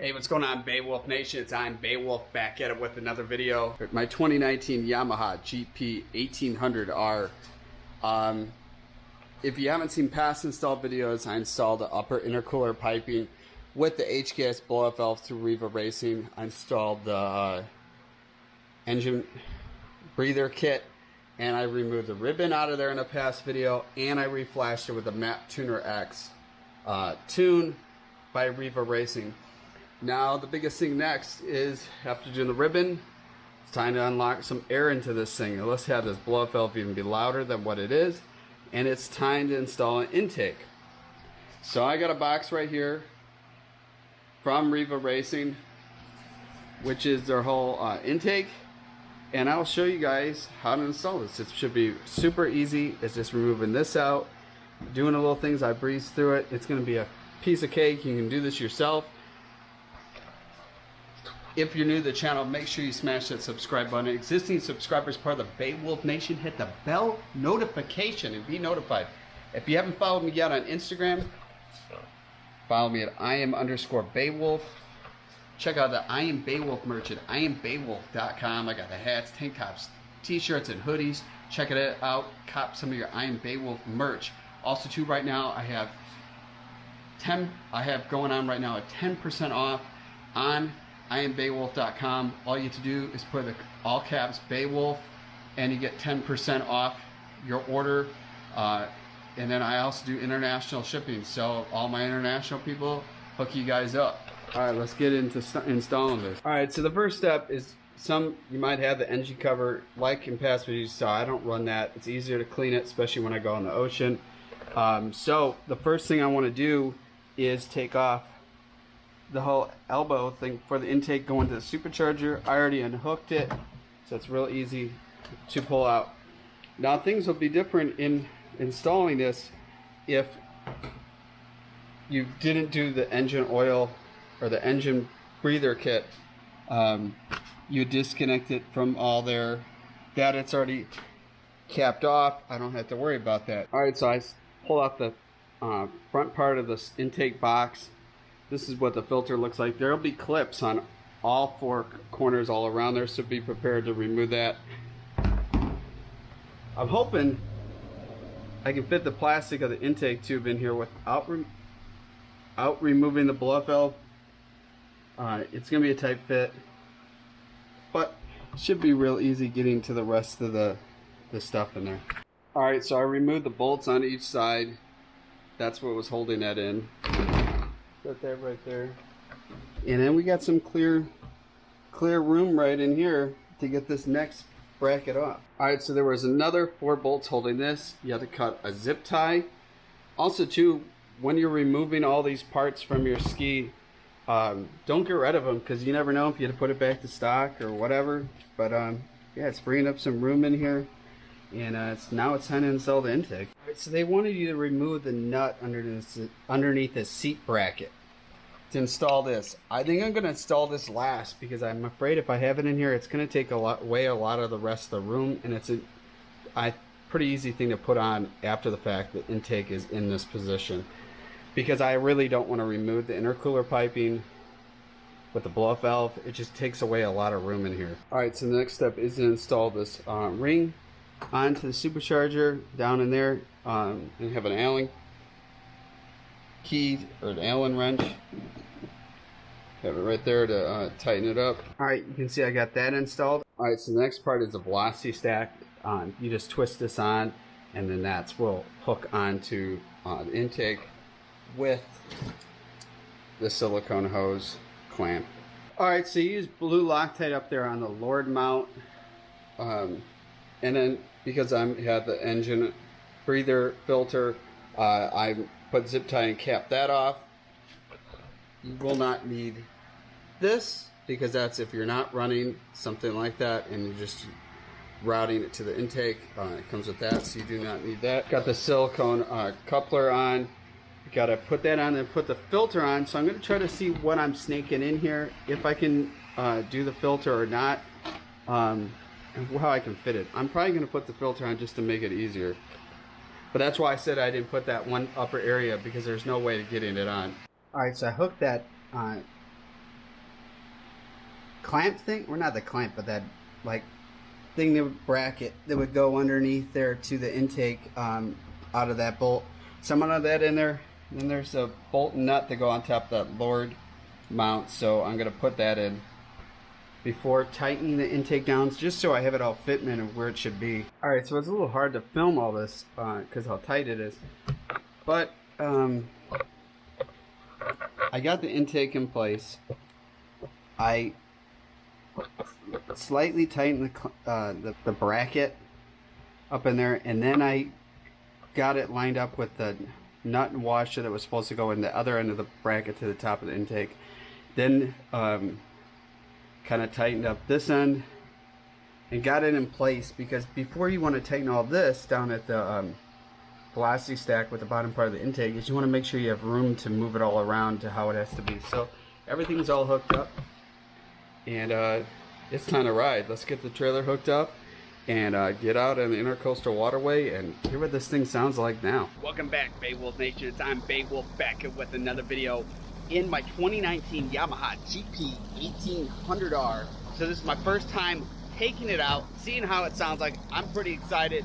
Hey, what's going on, Beowulf Nation? It's I'm Beowulf back at it with another video. My 2019 Yamaha GP1800R. If you haven't seen past install videos, I installed the upper intercooler piping with the HKS blow-up valve through Riva Racing. I installed the engine breather kit, and I removed the ribbon out of there in a past video, and I reflashed it with a MACH Tuner X tune by Riva Racing. Now the biggest thing next is, after doing the ribbon, it's time to unlock some air into this thing. Now let's have this blow-up valve even be louder than what it is, and it's time to install an intake. So I got a box right here from Riva Racing, which is their whole intake, and I'll show you guys how to install this. It should be super easy. It's just removing this out, doing the little things. I breezed through it. It's going to be a piece of cake. You can do this yourself. If you're new to the channel, make sure you smash that subscribe button. Existing subscribers, part of the Beowulf Nation, hit the bell notification and be notified. If you haven't followed me yet on Instagram, follow me at IAM_Beowulf. Check out the I Am Beowulf merch at IamBeowulf.com. I got the hats, tank tops, t-shirts, and hoodies. Check it out. Cop some of your I Am Beowulf merch. Also, too, right now I have going on right now a 10% off on IamBeowulf.com. All you have to do is put the all caps Beowulf, and you get 10% off your order. And then I also do international shipping, so all my international people, hook you guys up. All right, let's get into installing this. All right, so the first step is, you might have the engine cover, like in past videos, so I don't run that. It's easier to clean it, especially when I go in the ocean. So the first thing I want to do is take off the whole elbow thing for the intake going to the supercharger. I already unhooked it, so it's real easy to pull out. Now things will be different in installing this if you didn't do the engine oil or the engine breather kit. You disconnect it from all there. That it's already capped off. I don't have to worry about that. Alright, so I pull out the front part of this intake box. This is what the filter looks like. There'll be clips on all four corners all around there, so be prepared to remove that. I'm hoping I can fit the plastic of the intake tube in here without removing the blow-up valve. It's going to be a tight fit, but it should be real easy getting to the rest of the stuff in there. Alright, so I removed the bolts on each side. That's what was holding that in. Put that right there. And then we got some clear room right in here to get this next bracket off. Alright, so there was another 4 bolts holding this. You have to cut a zip tie. Also too, when you're removing all these parts from your ski, don't get rid of them, because you never know if you have to put it back to stock or whatever. But yeah, it's freeing up some room in here, and now it's time to install the intake. Alright, so they wanted you to remove the nut underneath the seat bracket to install this. I think I'm going to install this last, because I'm afraid if I have it in here, it's going to take away a lot of the rest of the room, and it's a pretty easy thing to put on after the fact that intake is in this position, because I really don't want to remove the intercooler piping with the blow-up valve. It just takes away a lot of room in here. Alright, so the next step is to install this ring onto the supercharger down in there, and have an Allen key or an Allen wrench. Have it right there to tighten it up. Alright, you can see I got that installed. Alright, so the next part is the velocity stack. You just twist this on, and then will hook onto the intake with the silicone hose clamp. Alright, so you use blue Loctite up there on the Lord mount, and then because I had the engine breather filter, I put zip tie and cap that off. You will not need this, because that's if you're not running something like that and you're just routing it to the intake. It comes with that, so you do not need that. Got the silicone coupler on. You gotta put that on and put the filter on. So I'm gonna try to see what I'm snaking in here, if I can do the filter or not, and how I can fit it. I'm probably gonna put the filter on just to make it easier. But that's why I said I didn't put that one upper area, because there's no way to getting it on. Alright, so I hooked that clamp thing, or not the clamp, but that like thing that would bracket that would go underneath there to the intake out of that bolt. Some of that in there. Then there's a bolt and nut to go on top of that lowered mount, so I'm going to put that in before tightening the intake down, just so I have it all fitting in where it should be. Alright, so it's a little hard to film all this because how tight it is, but I got the intake in place. I slightly tightened the bracket up in there, and then I got it lined up with the nut and washer that was supposed to go in the other end of the bracket to the top of the intake. Then kind of tightened up this end and got it in place, because before you want to tighten all this down at the velocity stack with the bottom part of the intake, is you want to make sure you have room to move it all around to how it has to be. So everything's all hooked up, and it's time to ride. Let's get the trailer hooked up and get out on the Intercoastal Waterway and hear what this thing sounds like now. Welcome back, Beowulf Nation. I'm Beowulf, back with another video in my 2019 Yamaha GP1800R. So this is my first time taking it out, seeing how it sounds like. I'm pretty excited.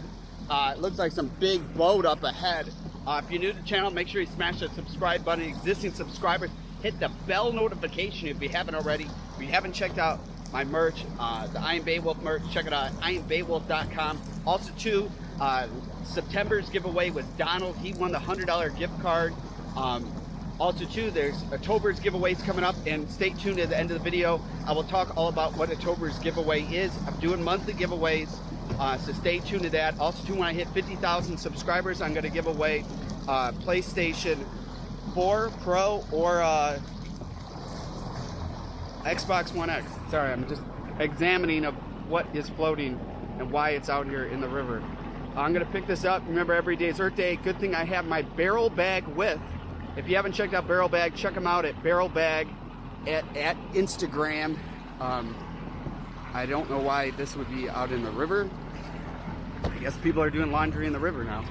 It looks like some big boat up ahead. If you're new to the channel, make sure you smash that subscribe button. Existing subscribers, hit the bell notification if you haven't already. If you haven't checked out my merch, the I Am Beowulf merch, check it out at IamBeowulf.com. Also too, September's giveaway with Donald. He won the $100 gift card. Also too, there's October's giveaways coming up, and stay tuned at the end of the video. I will talk all about what October's giveaway is. I'm doing monthly giveaways, so stay tuned to that. Also too, when I hit 50,000 subscribers, I'm going to give away PlayStation 4 Pro or Xbox One X. Sorry, I'm just examining of what is floating and why it's out here in the river. I'm going to pick this up. Remember, every day is Earth Day. Good thing I have my barrel bag with. If you haven't checked out Barrel Bag, check them out at Barrel Bag at Instagram. I don't know why this would be out in the river. I guess people are doing laundry in the river now.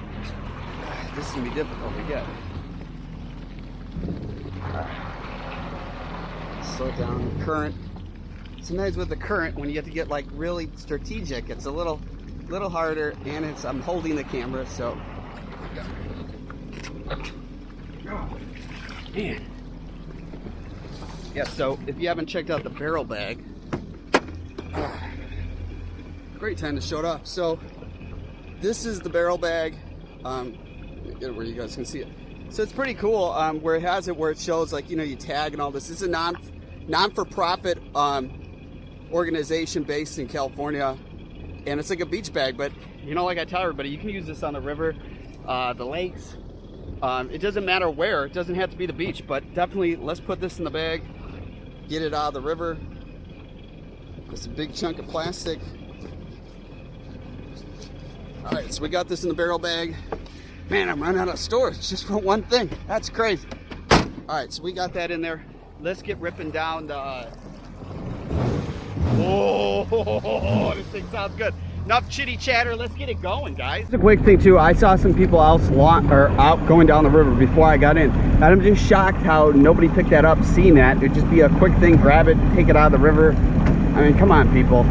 This is going to be difficult to get. Slow down the current. Sometimes with the current, when you have to get like really strategic, it's a little harder, and I'm holding the camera, so. Man. Yeah, so if you haven't checked out the Barrel Bag, great time to show it off. So this is the Barrel Bag. Get it where you guys can see it. So it's pretty cool, where it has it where it shows, like, you know, you tag and all this. This is a non-for-profit organization based in California, and it's like a beach bag. But you know, like I tell everybody, you can use this on the river, the lakes. It doesn't matter where. It doesn't have to be the beach, but definitely let's put this in the bag, get it out of the river. It's a big chunk of plastic. All right, so we got this in the Barrel Bag. Man, I'm running out of storage just for one thing. That's crazy. All right, so we got that in there. Let's get ripping down the... Oh, this thing sounds good. Enough chitty chatter, let's get it going, guys. It's a quick thing too, I saw some people out going down the river before I got in, and I'm just shocked how nobody picked that up, seeing that. It'd just be a quick thing, grab it, take it out of the river. I mean, come on, people.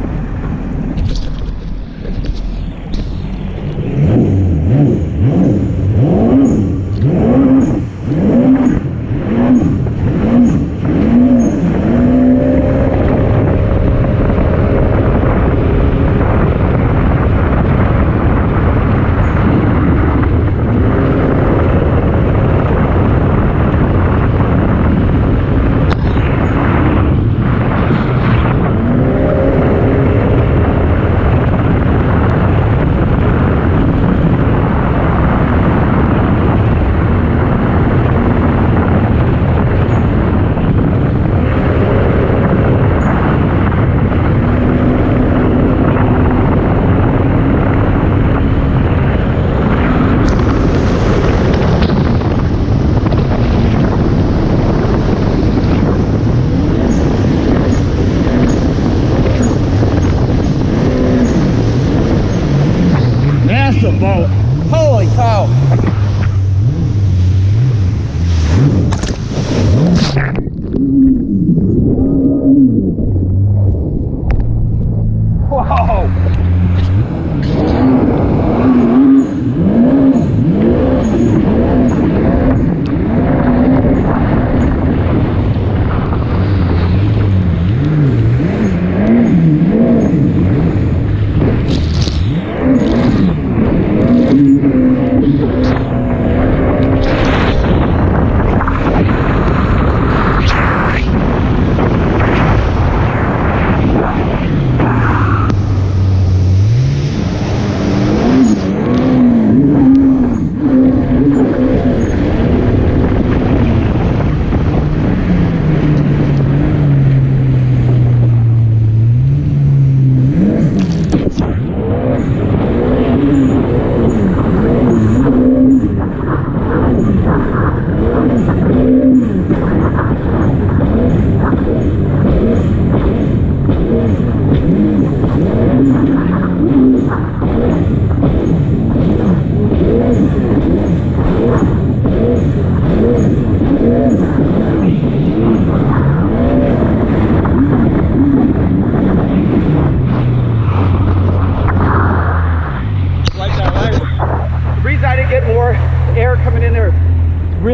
Boat. Holy cow.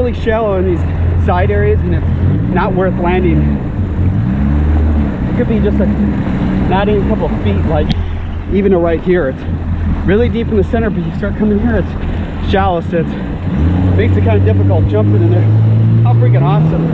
really shallow in these side areas, and it's not worth landing. It could be just not even a couple of feet, like even to right here. It's really deep in the center, but you start coming here, it's shallow, so it makes it kind of difficult jumping in there. How freaking awesome.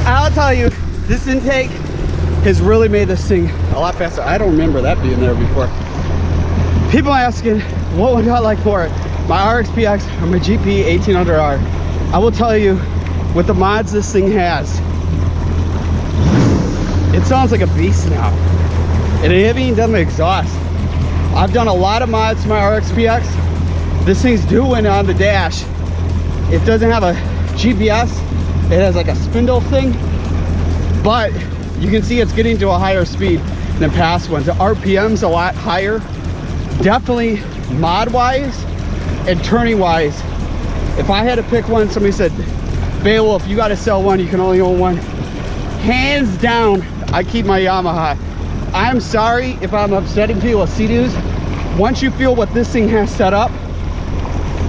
I'll tell you, this intake has really made this thing a lot faster. I don't remember that being there before. People asking, what would I like for it? My RXP X or my GP1800R? I will tell you, with the mods this thing has, it sounds like a beast now. And I haven't even done the exhaust. I've done a lot of mods to my RXP X. This thing's doing on the dash. It doesn't have a GPS. It has like a spindle thing, but you can see it's getting to a higher speed than past ones. The RPM's a lot higher. Definitely mod-wise and turning-wise. If I had to pick one, somebody said, Beowulf, you gotta sell one, you can only own one. Hands down, I keep my Yamaha. I'm sorry if I'm upsetting people with Sea-Doos. Once you feel what this thing has set up,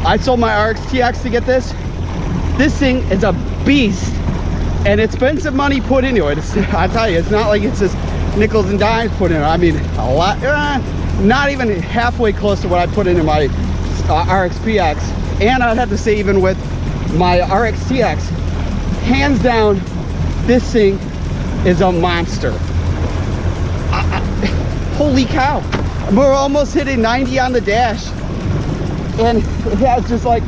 I sold my RXT-X to get this. This thing is a beast, and it's been some money put into it. I tell you, it's not like it's just nickels and dimes put in it. I mean, a lot, not even halfway close to what I put into my RXP X. And I'd have to say, even with my RXT-X, hands down, this thing is a monster. Holy cow, we're almost hitting 90 on the dash, and it has just like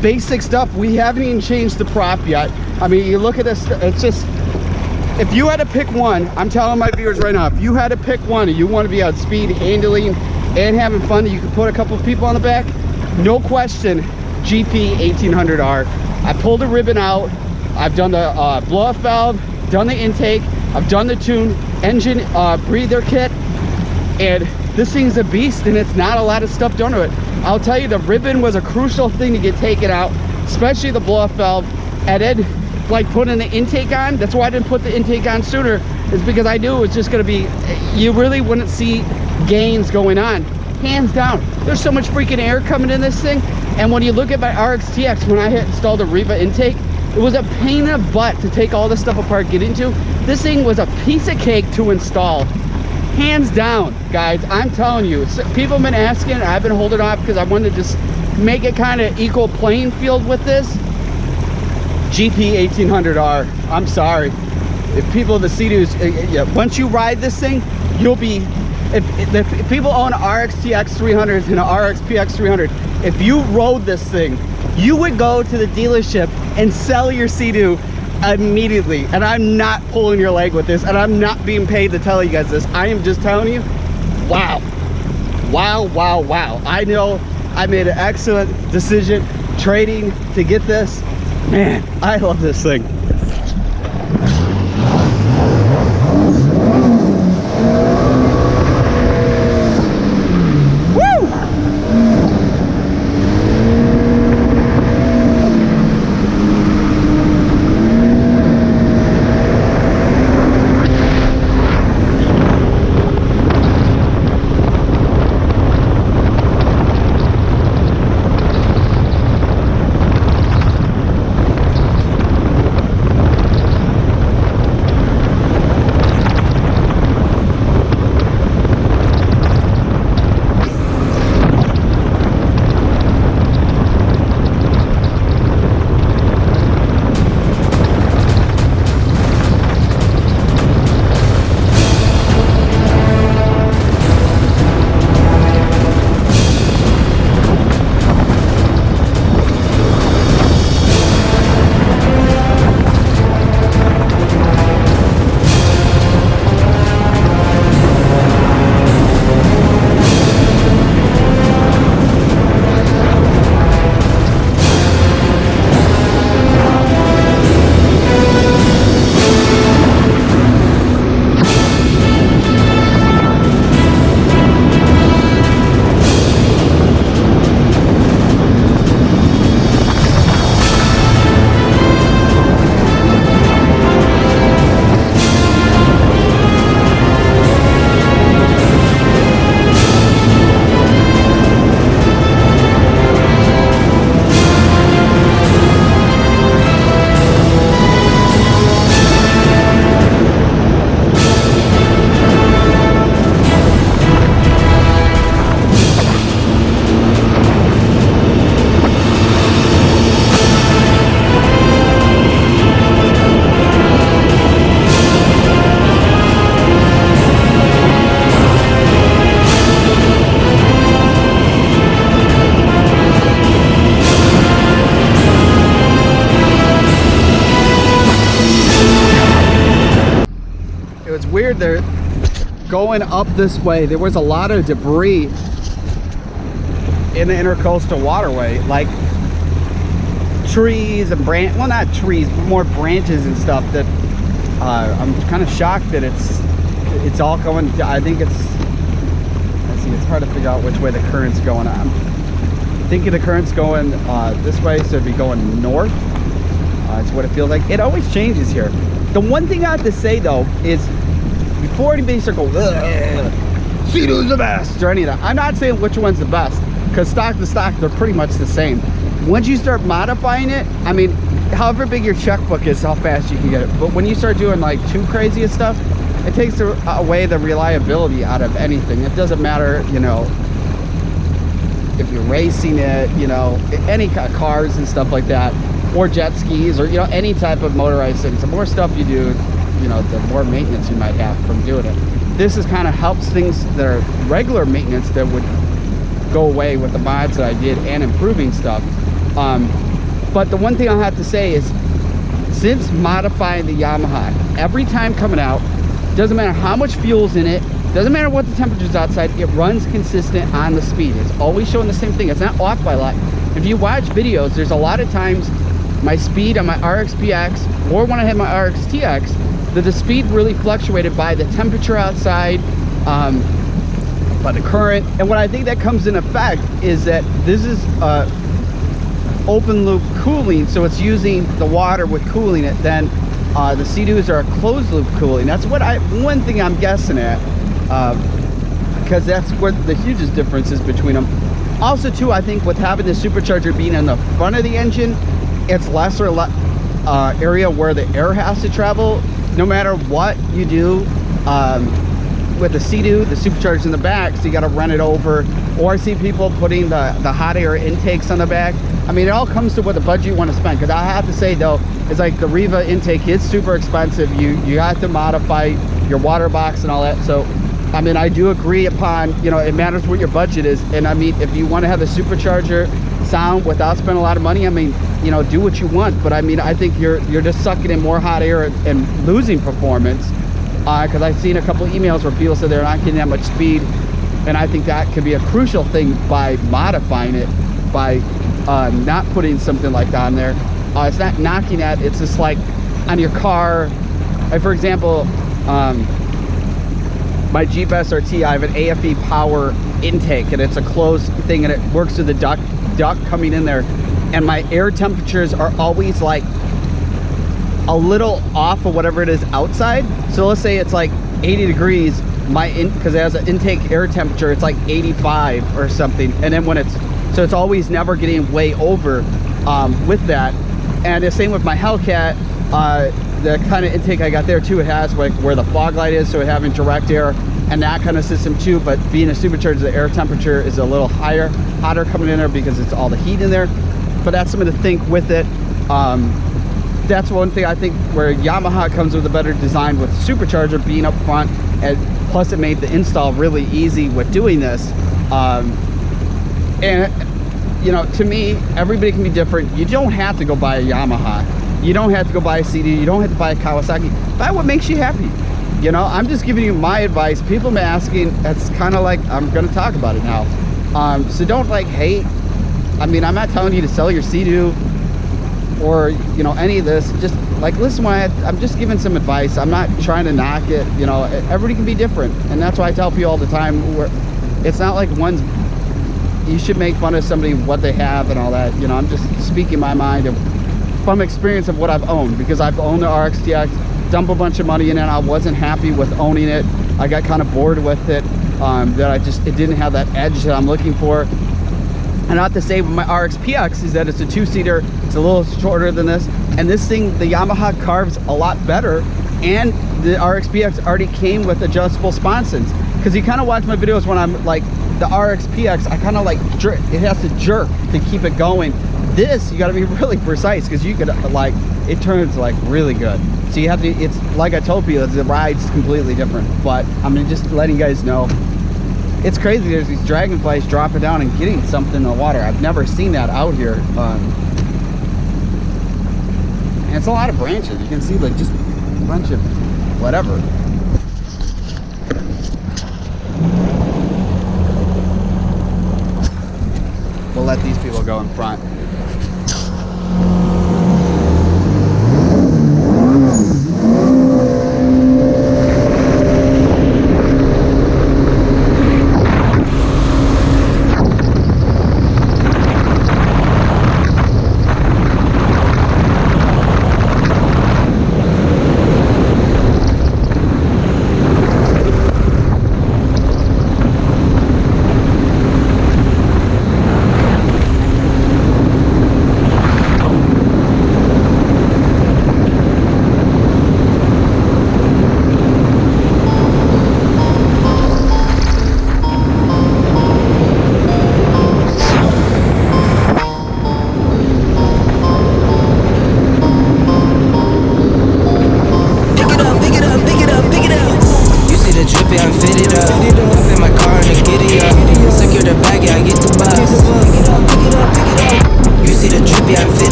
basic stuff. We haven't even changed the prop yet. I mean, you look at this, it's just, if you had to pick one, I'm telling my viewers right now, if you had to pick one and you want to be on speed, handling, and having fun, you can put a couple of people on the back, no question, GP1800R. I pulled the ribbon out, I've done the blow-off valve, done the intake, I've done the tune, engine breather kit, and this thing's a beast, and it's not a lot of stuff done to it. I'll tell you, the ribbon was a crucial thing to get taken out, especially the blow-off valve. And then, like, putting the intake on, that's why I didn't put the intake on sooner, is because I knew it was just going to be, you really wouldn't see gains going on. Hands down, there's so much freaking air coming in this thing. And when you look at my RXT-X, when I had installed the Riva intake, it was a pain in the butt to take all this stuff apart, get into. This thing was a piece of cake to install. Hands down, guys, I'm telling you. People have been asking, I've been holding off because I wanted to just make it kind of equal playing field with this. GP1800R, I'm sorry. If people, the Sea-Doos, once you ride this thing, you'll be if people own RXT-X 300s and an RXP X 300, if you rode this thing, you would go to the dealership and sell your Sea-Doo immediately. And I'm not pulling your leg with this, and I'm not being paid to tell you guys this. I am just telling you, wow. Wow, wow, wow. I know I made an excellent decision trading to get this. Man, I love this thing. Weird, they're going up this way. There was a lot of debris in the intercoastal waterway, like trees and well, not trees, but more branches and stuff that I'm kind of shocked that it's all going. I think let's see, it's hard to figure out which way the current's going. I'm thinking the current's going this way, so it'd be going north. It's what it feels like. It always changes here. The one thing I have to say though is, before anybody start going, Sea-Doo's the best, or any of that, I'm not saying which one's the best, because stock to stock, they're pretty much the same. Once you start modifying it, I mean, however big your checkbook is, how fast you can get it. But when you start doing like too crazy and stuff, it takes away the reliability out of anything. It doesn't matter, you know, if you're racing it, you know, any kind of cars and stuff like that, or jet skis, or, you know, any type of motorized things. The more stuff you do, you know, the more maintenance you might have from doing it. This is kind of helps things that are regular maintenance that would go away with the mods that I did and improving stuff. But the one thing I'll have to say is, since modifying the Yamaha, every time coming out, doesn't matter how much fuel's in it, doesn't matter what the temperature's outside, it runs consistent on the speed. It's always showing the same thing. It's not off by a lot. If you watch videos, there's a lot of times my speed on my RXP X, or when I had my RXT-X, the speed really fluctuated by the temperature outside, by the current. And what I think that comes in effect is that this is open loop cooling, so it's using the water with cooling it. Then the Sea-Doos are closed loop cooling. That's what one thing I'm guessing at, because that's what the hugest difference is between them. Also too, I think with having the supercharger being in the front of the engine, it's lesser area where the air has to travel. No matter what you do with the Sea-Doo, the supercharger's in the back, so you got to run it over. Or I see people putting the hot air intakes on the back. I mean, it all comes to what the budget you want to spend. Because I have to say though, it's like the Riva intake is super expensive. You have to modify your water box and all that. So I mean, I do agree upon, you know, it matters what your budget is. And I mean, if you want to have a supercharger sound without spending a lot of money, I mean, you know, do what you want. But I mean, I think you're just sucking in more hot air and losing performance. Because I've seen a couple of emails where people said they're not getting that much speed. And I think that could be a crucial thing by modifying it, by not putting something like that on there. It's not knocking at, it's just like on your car. Like for example, my Jeep SRT, I have an AFE power intake, and it's a closed thing, and it works through the duct coming in there. And my air temperatures are always like a little off of whatever it is outside. So let's say it's like 80 degrees, because it has an intake air temperature, it's like 85 or something. And then when so it's always never getting way over with that. And the same with my Hellcat, the kind of intake I got there too, it has like where the fog light is, so having direct air and that kind of system too. But being a supercharger, the air temperature is a little hotter coming in there because it's all the heat in there. But that's something to think with it. That's one thing I think where Yamaha comes with a better design with supercharger being up front, and plus it made the install really easy with doing this. And you know, to me, everybody can be different. You don't have to go buy a Yamaha. You don't have to go buy a Sea-Doo. You don't have to buy a Kawasaki. Buy what makes you happy. You know, I'm just giving you my advice. People have been asking, that's kind of like, I'm going to talk about it now. So don't like hate. I mean, I'm not telling you to sell your Sea-Doo or, you know, any of this. Just like, listen, I'm just giving some advice. I'm not trying to knock it. You know, everybody can be different. And that's why I tell people all the time, it's not like you should make fun of somebody, what they have and all that. You know, I'm just speaking my mind from experience of what I've owned, because I've owned the RXT-X, dumped a bunch of money in it. I wasn't happy with owning it. I got kind of bored with it, it didn't have that edge that I'm looking for. And not to say with my RXP X is that it's a two-seater, it's a little shorter than this, and this thing, the Yamaha carves a lot better, and the RXP X already came with adjustable sponsons. Because you kind of watch my videos when I'm like, the RXP X, I kind of like jerk, it has to jerk to keep it going. This, you got to be really precise, because you could like, it turns like really good. So you have to, it's like I told people, the ride's completely different. But I'm just letting you guys know, it's crazy. There's these dragonflies dropping down and getting something in the water. I've never seen that out here. And it's a lot of branches. You can see like just a bunch of whatever. We'll let these people go in front.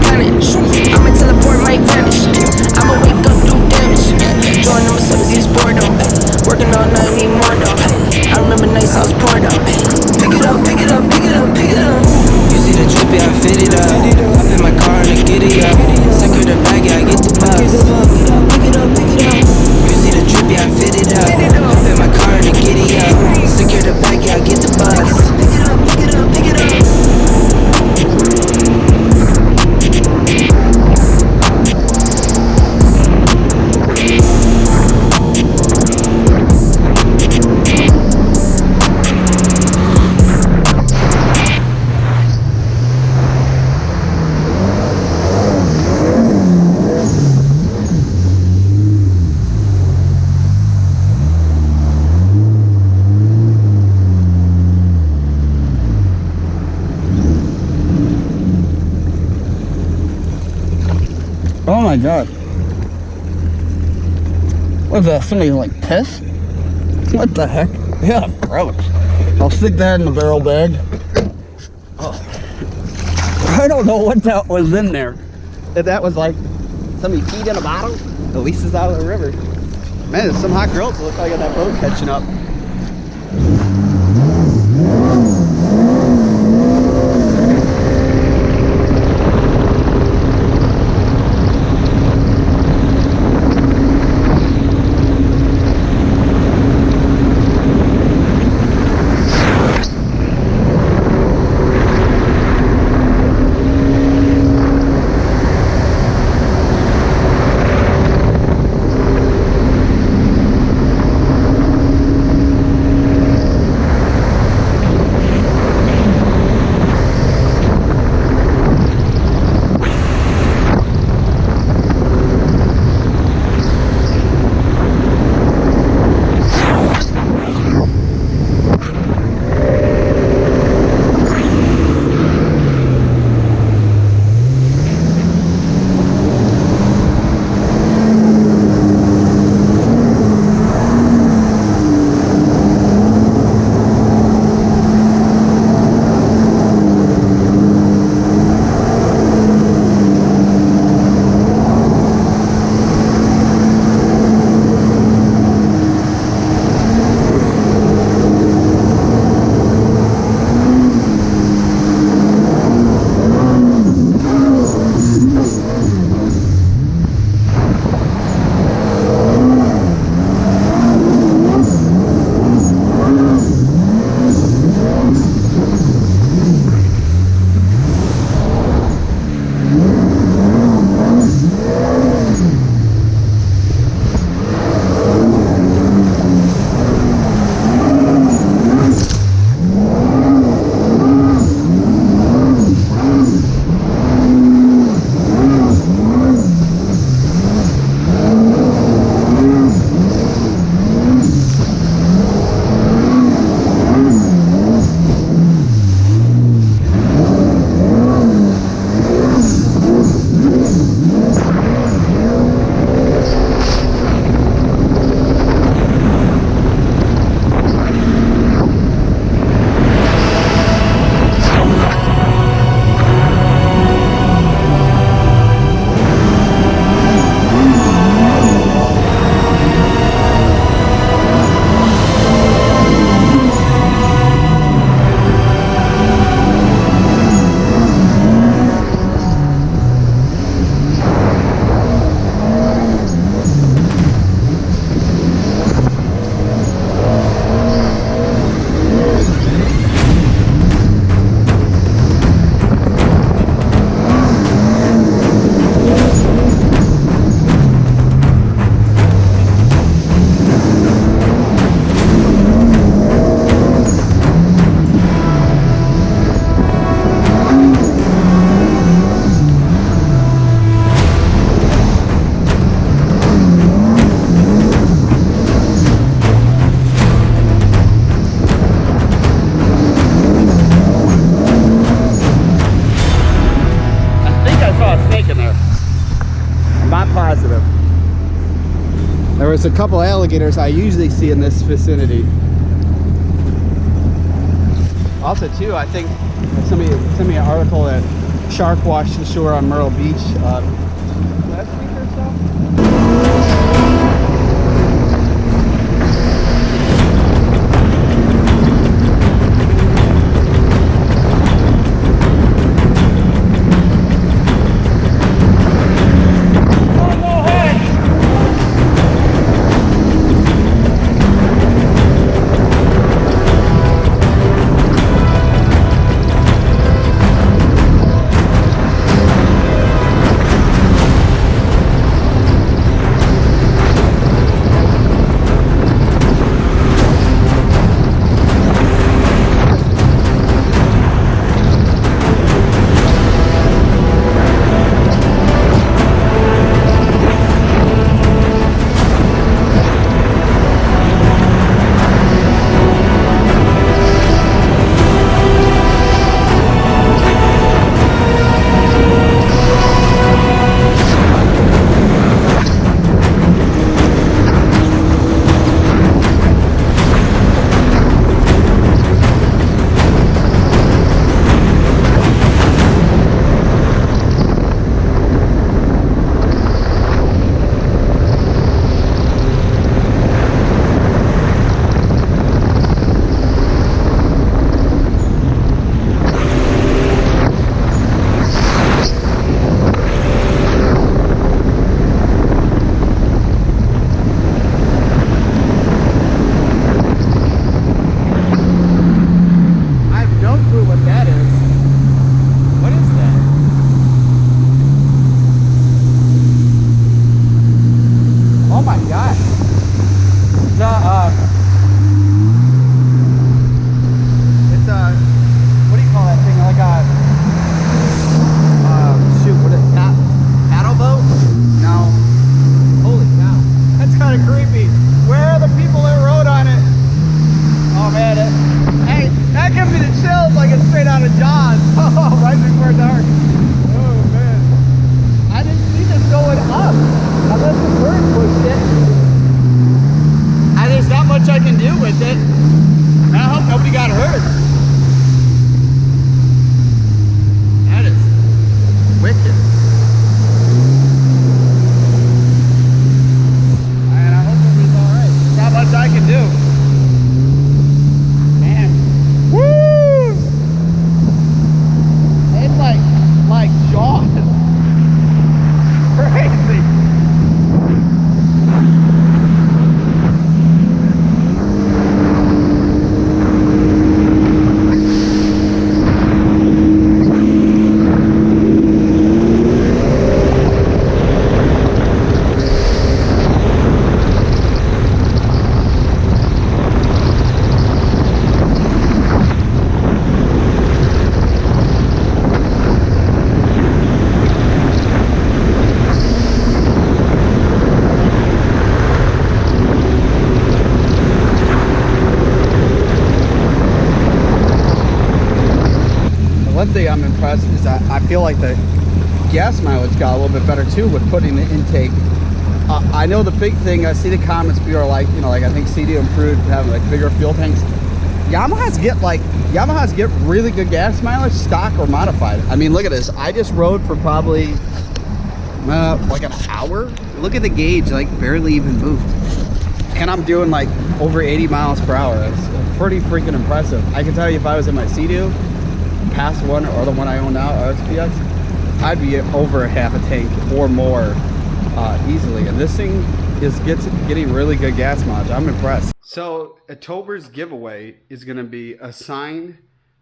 Planet. fit it up. Hop in my car and I get it up. Secure the bag, yeah, I get the bus. Pick it up, pick it up. You see the drip, yeah, I fit it up. Hop in my car and I get it up. Secure the bag, yeah, I get the bus. Pick it up, pick it up, pick it up. Oh my god. What's that? Somebody like piss? What the heck? Yeah, gross. I'll stick that in the barrel bag. Oh. I don't know what that was in there. If that was like somebody peed in a bottle, at least it's out of the river. Man, there's some hot girls that look like that boat catching up. There was a couple alligators I usually see in this vicinity. Also too, I think somebody sent me an article that shark washed the shore on Myrtle Beach last week or so. I feel like the gas mileage got a little bit better too with putting the intake. I know the big thing, I see the comments, people are like, you know, like I think Sea-Doo improved having like bigger fuel tanks. Yamahas get really good gas mileage, stock or modified. I mean, look at this. I just rode for probably like an hour. Look at the gauge, like barely even moved. And I'm doing like over 80 miles per hour. That's pretty freaking impressive. I can tell you if I was in my Sea-Doo, past one or the one I own now, RXP X, I'd be over half a tank or more easily. And this thing is getting really good gas mileage. I'm impressed. So October's giveaway is going to be a signed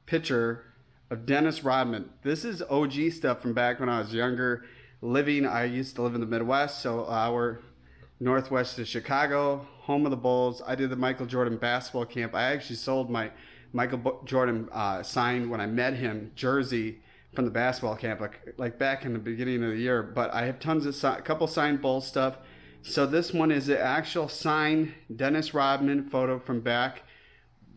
picture of Dennis Rodman. This is OG stuff from back when I was younger. I used to live in the Midwest, so our northwest of Chicago, home of the Bulls. I did the Michael Jordan basketball camp. I actually sold my Michael Jordan signed when I met him jersey from the basketball camp, like back in the beginning of the year. But I have tons of a couple signed Bulls stuff. So this one is the actual signed Dennis Rodman photo from back.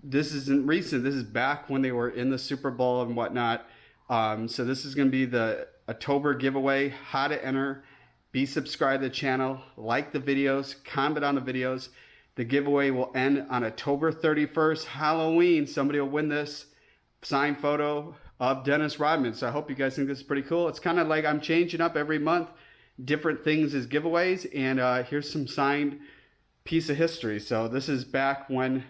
This isn't recent. This is back when they were in the Super Bowl and whatnot. So this is going to be the October giveaway. How to enter. Be subscribed to the channel. Like the videos. Comment on the videos. The giveaway will end on October 31st, Halloween. Somebody will win this signed photo of Dennis Rodman. So I hope you guys think this is pretty cool. It's kind of like I'm changing up every month. Different things as giveaways. And here's some signed piece of history. So this is back when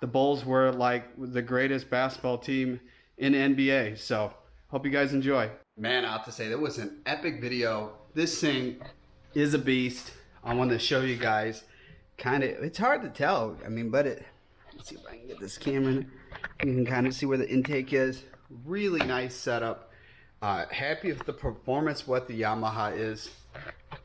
the Bulls were like the greatest basketball team in NBA. So hope you guys enjoy. Man, I have to say that was an epic video. This thing is a beast. I want to show you guys. It's hard to tell. I mean, but let's see if I can get this camera in. You can kind of see where the intake is. Really nice setup. Happy with the performance, what the Yamaha is. If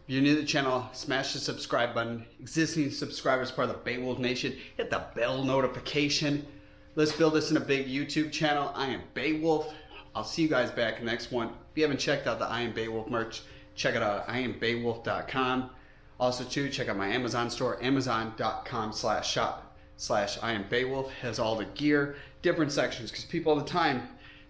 you're new to the channel, smash the subscribe button. Existing subscribers, part of the Beowulf Nation, hit the bell notification. Let's build this in a big YouTube channel. I am Beowulf. I'll see you guys back in the next one. If you haven't checked out the I Am Beowulf merch, check it out at iambeowulf.com. Also, too, check out my Amazon store, amazon.com/shop/IamBeowulf. Has all the gear, different sections, because people all the time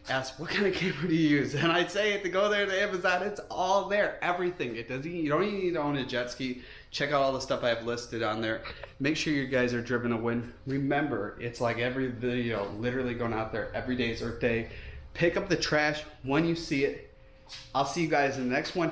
ask, what kind of camera do you use? And I say to go there to Amazon, it's all there, everything. You don't even need to own a jet ski. Check out all the stuff I have listed on there. Make sure you guys are driven to win. Remember, it's like every video, literally going out there, every day is Earth Day. Pick up the trash when you see it. I'll see you guys in the next one.